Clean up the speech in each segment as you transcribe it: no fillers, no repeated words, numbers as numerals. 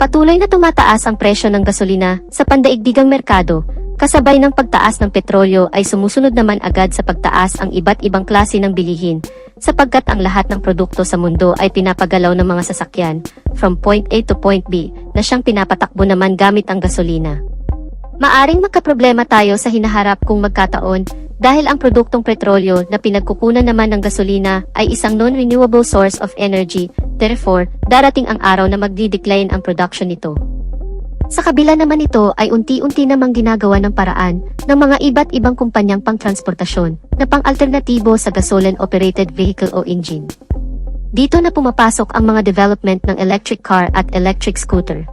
Patuloy na tumataas ang presyo ng gasolina sa pandaigdigang merkado, kasabay ng pagtaas ng petrolyo ay sumusunod naman agad sa pagtaas ang iba't ibang klase ng bilihin, sapagkat ang lahat ng produkto sa mundo ay pinapagalaw ng mga sasakyan, from point A to point B, na siyang pinapatakbo naman gamit ang gasolina. Maaring magkaproblema tayo sa hinaharap kung magkataon, dahil ang produktong petrolyo na pinagkukunan naman ng gasolina ay isang non-renewable source of energy, therefore, darating ang araw na magdi-decline ang production nito. Sa kabila naman ito ay unti-unti namang ginagawa ng paraan ng mga iba't ibang kumpanyang pangtransportasyon na pang-alternatibo sa gasoline-operated vehicle o engine. Dito na pumapasok ang mga development ng electric car at electric scooter.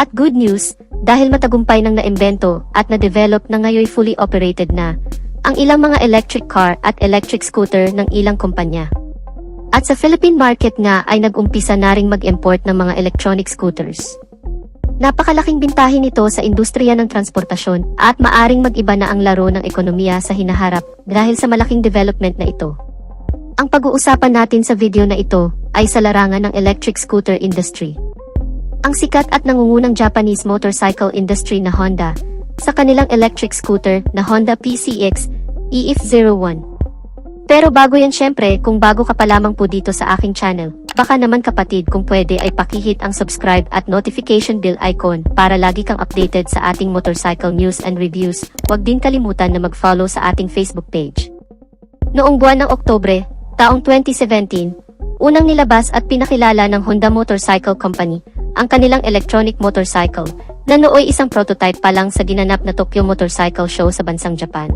At good news, dahil matagumpay nang naimbento at na-develop na ngayon fully operated na ang ilang mga electric car at electric scooter ng ilang kumpanya. At sa Philippine market nga ay nag-umpisa na ring mag-import ng mga electronic scooters. Napakalaking bintahin nito sa industriya ng transportasyon at maaring mag-iba na ang laro ng ekonomiya sa hinaharap dahil sa malaking development na ito. Ang pag-uusapan natin sa video na ito ay sa larangan ng electric scooter industry. Ang sikat at nangungunang Japanese motorcycle industry na Honda, sa kanilang electric scooter na Honda PCX EF01. Pero bago yan syempre, kung bago ka pa lamang po dito sa aking channel, baka naman kapatid kung pwede ay pakihit ang subscribe at notification bell icon para lagi kang updated sa ating motorcycle news and reviews. Huwag din kalimutan na mag-follow sa ating Facebook page. Noong buwan ng Oktubre, taong 2017, unang nilabas at pinakilala ng Honda Motorcycle Company ang kanilang electronic motorcycle na nooy isang prototype pa lang sa ginanap na Tokyo Motorcycle Show sa bansang Japan.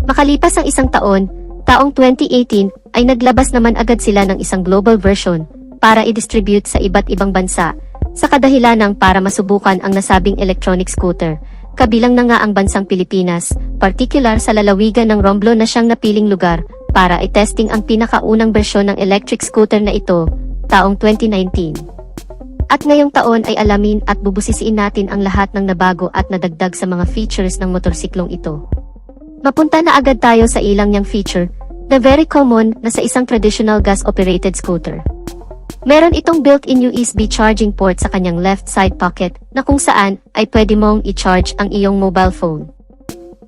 Makalipas ang isang taon, taong 2018 ay naglabas naman agad sila ng isang global version para i-distribute sa iba't ibang bansa sa kadahilanang para masubukan ang nasabing electronic scooter, kabilang na nga ang bansang Pilipinas, particular sa lalawigan ng Romblon na siyang napiling lugar para i-testing ang pinakaunang bersyon ng electric scooter na ito, taong 2019. At ngayong taon ay alamin at bubusisiin natin ang lahat ng nabago at nadagdag sa mga features ng motorsiklong ito. Mapunta na agad tayo sa ilang niyang feature, na very common na sa isang traditional gas-operated scooter. Meron itong built-in USB charging port sa kanyang left side pocket na kung saan ay pwede mong i-charge ang iyong mobile phone.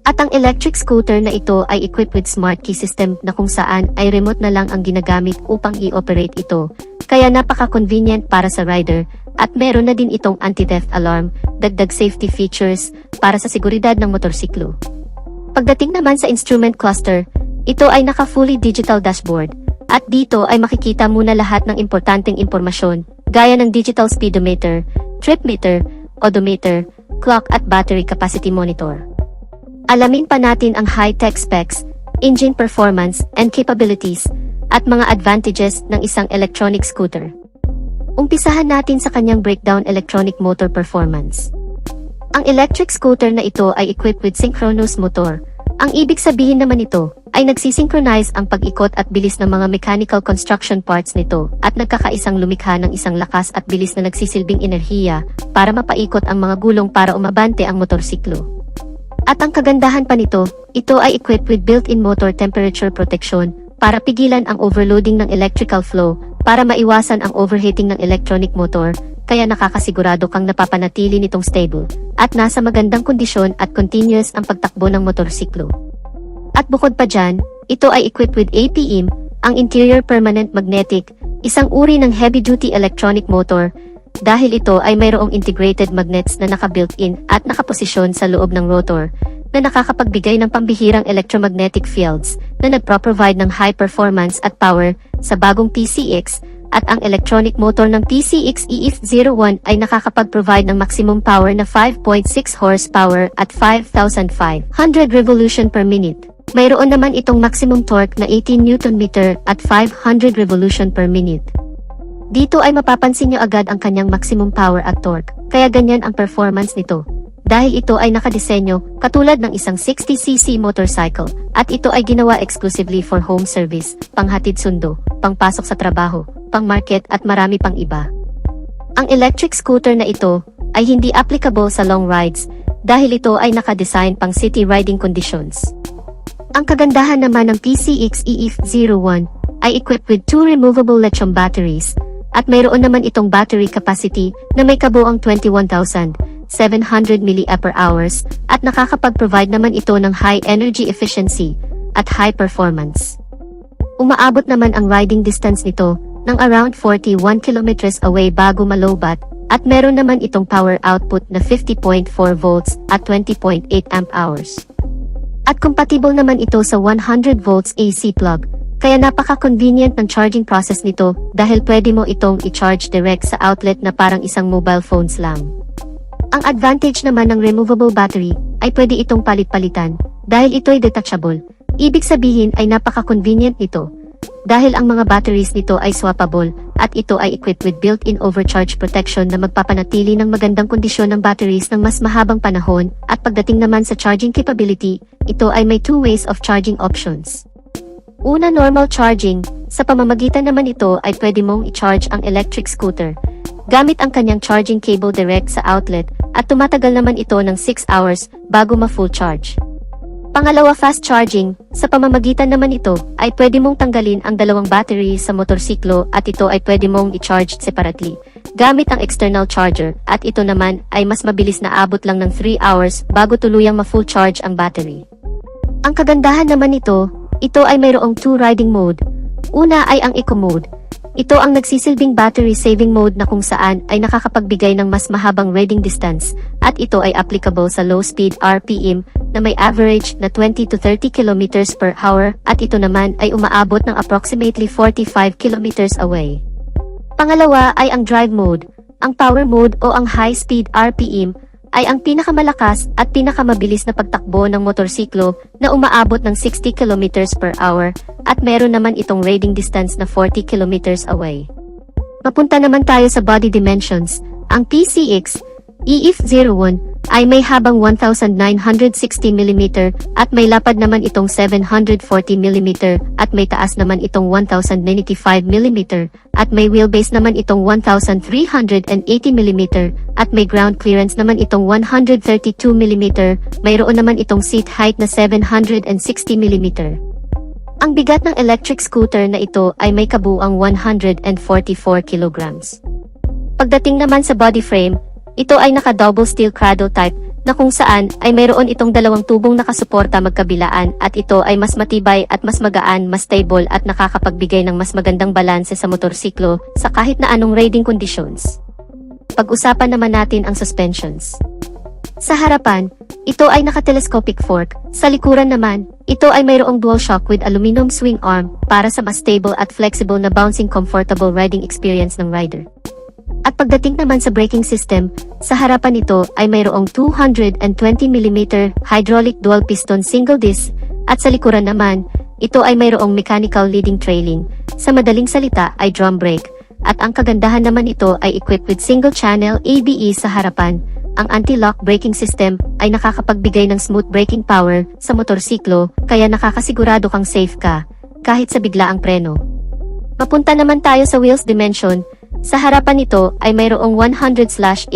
At ang electric scooter na ito ay equipped with smart key system na kung saan ay remote na lang ang ginagamit upang i-operate ito, kaya napaka-convenient para sa rider, at meron na din itong anti-theft alarm, dagdag safety features para sa seguridad ng motorsiklo. Pagdating naman sa instrument cluster, ito ay naka-fully digital dashboard, at dito ay makikita muna lahat ng importanteng impormasyon, gaya ng digital speedometer, trip meter, odometer, clock at battery capacity monitor. Alamin pa natin ang high-tech specs, engine performance and capabilities, at mga advantages ng isang electronic scooter. Umpisahan natin sa kanyang breakdown electronic motor performance. Ang electric scooter na ito ay equipped with synchronous motor. Ang ibig sabihin naman nito ay nagsisynchronize ang pag-ikot at bilis ng mga mechanical construction parts nito at nagkakaisang lumikha ng isang lakas at bilis na nagsisilbing enerhiya para mapaikot ang mga gulong para umabante ang motorsiklo. At ang kagandahan pa nito, ito ay equipped with built-in motor temperature protection para pigilan ang overloading ng electrical flow para maiwasan ang overheating ng electronic motor, kaya nakakasigurado kang napapanatili nitong stable at nasa magandang kondisyon at continuous ang pagtakbo ng motorsiklo. At bukod pa dyan, ito ay equipped with APM, ang Interior Permanent Magnetic, isang uri ng heavy-duty electronic motor, dahil ito ay mayroong integrated magnets na naka-built-in at nakaposisyon sa loob ng rotor, na nakakapagbigay ng pambihirang electromagnetic fields na nagpro-provide ng high performance at power sa bagong PCX, at ang electronic motor ng PCX EF01 ay nakakapag-provide ng maximum power na 5.6 horsepower at 5,500 revolution per minute. Mayroon naman itong maximum torque na 18 Nm at 500 revolution per minute. Dito ay mapapansin nyo agad ang kanyang maximum power at torque, kaya ganyan ang performance nito. Dahil ito ay nakadisenyo katulad ng isang 60cc motorcycle, at ito ay ginawa exclusively for home service, panghatid sundo, pangpasok sa trabaho, pang-market at marami pang iba. Ang electric scooter na ito ay hindi applicable sa long rides dahil ito ay nakadesign pang city riding conditions. Ang kagandahan naman ng PCX EF01 ay equipped with 2 removable lithium batteries at mayroon naman itong battery capacity na may kabuuang 21,700 mAh at nakakapag-provide naman ito ng high energy efficiency at high performance. Umaabot naman ang riding distance nito ng around 41 kilometers away bago malobat at meron naman itong power output na 50.4 volts at 20.8 amp hours. At compatible naman ito sa 100 volts AC plug, kaya napaka-convenient ng charging process nito dahil pwede mo itong i-charge direct sa outlet na parang isang mobile phones lang. Ang advantage naman ng removable battery ay pwede itong palit-palitan dahil ito'y detachable. Ibig sabihin ay napaka-convenient nito dahil ang mga batteries nito ay swappable at ito ay equipped with built-in overcharge protection na magpapanatili ng magandang kondisyon ng batteries ng mas mahabang panahon at pagdating naman sa charging capability, ito ay may two ways of charging options. Una, normal charging. Sa pamamagitan naman ito ay pwede mong i-charge ang electric scooter gamit ang kanyang charging cable direct sa outlet at tumatagal naman ito ng 6 hours bago ma-full charge. Pangalawa, fast charging. Sa pamamagitan naman ito, ay pwede mong tanggalin ang dalawang battery sa motorsiklo at ito ay pwede mong i-charge separately gamit ang external charger at ito naman ay mas mabilis na abot lang ng 3 hours bago tuluyang ma-full charge ang battery. Ang kagandahan naman nito, ito ay mayroong 2 riding mode. Una ay ang eco mode. Ito ang nagsisilbing battery saving mode na kung saan ay nakakapagbigay ng mas mahabang riding distance at ito ay applicable sa low speed RPM na may average na 20 to 30 km per hour at ito naman ay umaabot ng approximately 45 km away. Pangalawa ay ang drive mode. Ang power mode o ang high speed RPM ay ang pinakamalakas at pinakamabilis na pagtakbo ng motorsiklo na umaabot ng 60 km per hour at meron naman itong riding distance na 40 km away. Mapunta naman tayo sa body dimensions. Ang PCX EF01 ay may habang 1,960 mm at may lapad naman itong 740 mm at may taas naman itong 1,095 mm at may wheelbase naman itong 1,380 mm at may ground clearance naman itong 132 mm, mayroon naman itong seat height na 760 mm. Ang bigat ng electric scooter na ito ay may kabuuang 144 kilograms. Pagdating naman sa body frame, ito ay naka-double steel cradle type na kung saan ay mayroon itong dalawang tubong nakasuporta magkabilaan at ito ay mas matibay at mas magaan, mas stable at nakakapagbigay ng mas magandang balanse sa motorsiklo sa kahit na anong riding conditions. Pag-usapan naman natin ang suspensions. Sa harapan, ito ay naka-telescopic fork. Sa likuran naman, ito ay mayroong dual shock with aluminum swing arm para sa mas stable at flexible na bouncing comfortable riding experience ng rider. At pagdating naman sa braking system, sa harapan nito ay mayroong 220mm hydraulic dual piston single disc at sa likuran naman, ito ay mayroong mechanical leading trailing. Sa madaling salita ay drum brake at ang kagandahan naman ito ay equipped with single channel ABS sa harapan. Ang anti-lock braking system ay nakakapagbigay ng smooth braking power sa motorsiklo kaya nakakasigurado kang safe ka kahit sa biglaang preno. Mapunta naman tayo sa wheels dimension. Sa harapan nito ay mayroong 100/80-14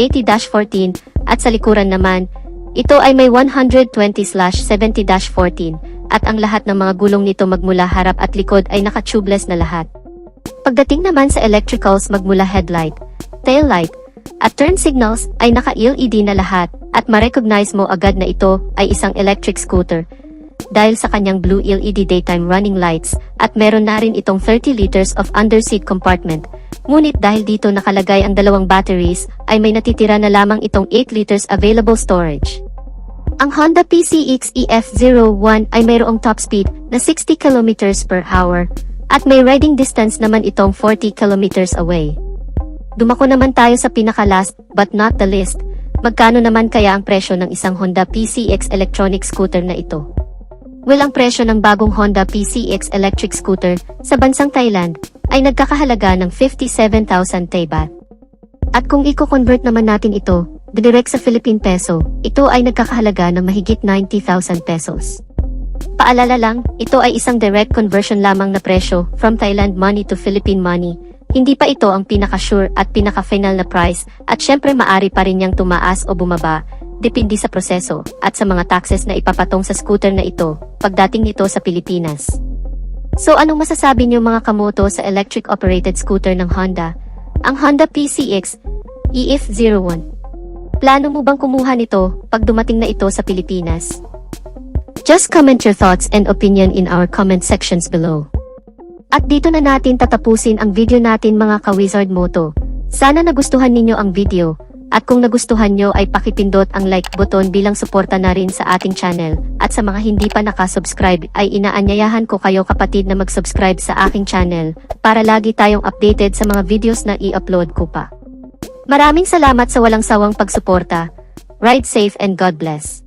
at sa likuran naman, ito ay may 120/70-14 at ang lahat ng mga gulong nito magmula harap at likod ay naka-tubeless na lahat. Pagdating naman sa electricals magmula headlight, tail light, at turn signals ay naka-LED na lahat at ma-recognize mo agad na ito ay isang electric scooter dahil sa kanyang blue LED daytime running lights at meron na rin itong 30 liters of underseat compartment. Ngunit dahil dito nakalagay ang dalawang batteries, ay may natitira na lamang itong 8 liters available storage. Ang Honda PCX EF01 ay mayroong top speed na 60 km per hour at may riding distance naman itong 40 km away. Dumako naman tayo sa pinaka-last but not the least. Magkano naman kaya ang presyo ng isang Honda PCX electronic scooter na ito? Well, ang presyo ng bagong Honda PCX electric scooter sa bansang Thailand ay nagkakahalaga ng 57,000 Thai baht. At kung i-convert naman natin ito, direct sa Philippine peso, ito ay nagkakahalaga ng mahigit 90,000 pesos. Paalala lang, ito ay isang direct conversion lamang na presyo from Thailand money to Philippine money. Hindi pa ito ang pinaka-sure at pinaka-final na price at syempre maari pa rin niyang tumaas o bumaba, depende sa proseso at sa mga taxes na ipapatong sa scooter na ito pagdating nito sa Pilipinas. So anong masasabi niyo mga kamoto sa electric operated scooter ng Honda? ang Honda PCX EF01. Plano mo bang kumuha nito pag dumating na ito sa Pilipinas? Just comment your thoughts and opinion in our comment sections below. At dito na natin tatapusin ang video natin mga ka-Wizard Moto. Sana nagustuhan ninyo ang video, at kung nagustuhan nyo ay pakipindot ang like button bilang suporta na rin sa ating channel, at sa mga hindi pa nakasubscribe ay inaanyayahan ko kayo kapatid na mag-subscribe sa aking channel, para lagi tayong updated sa mga videos na i-upload ko pa. Maraming salamat sa walang sawang pagsuporta. Ride safe and God bless.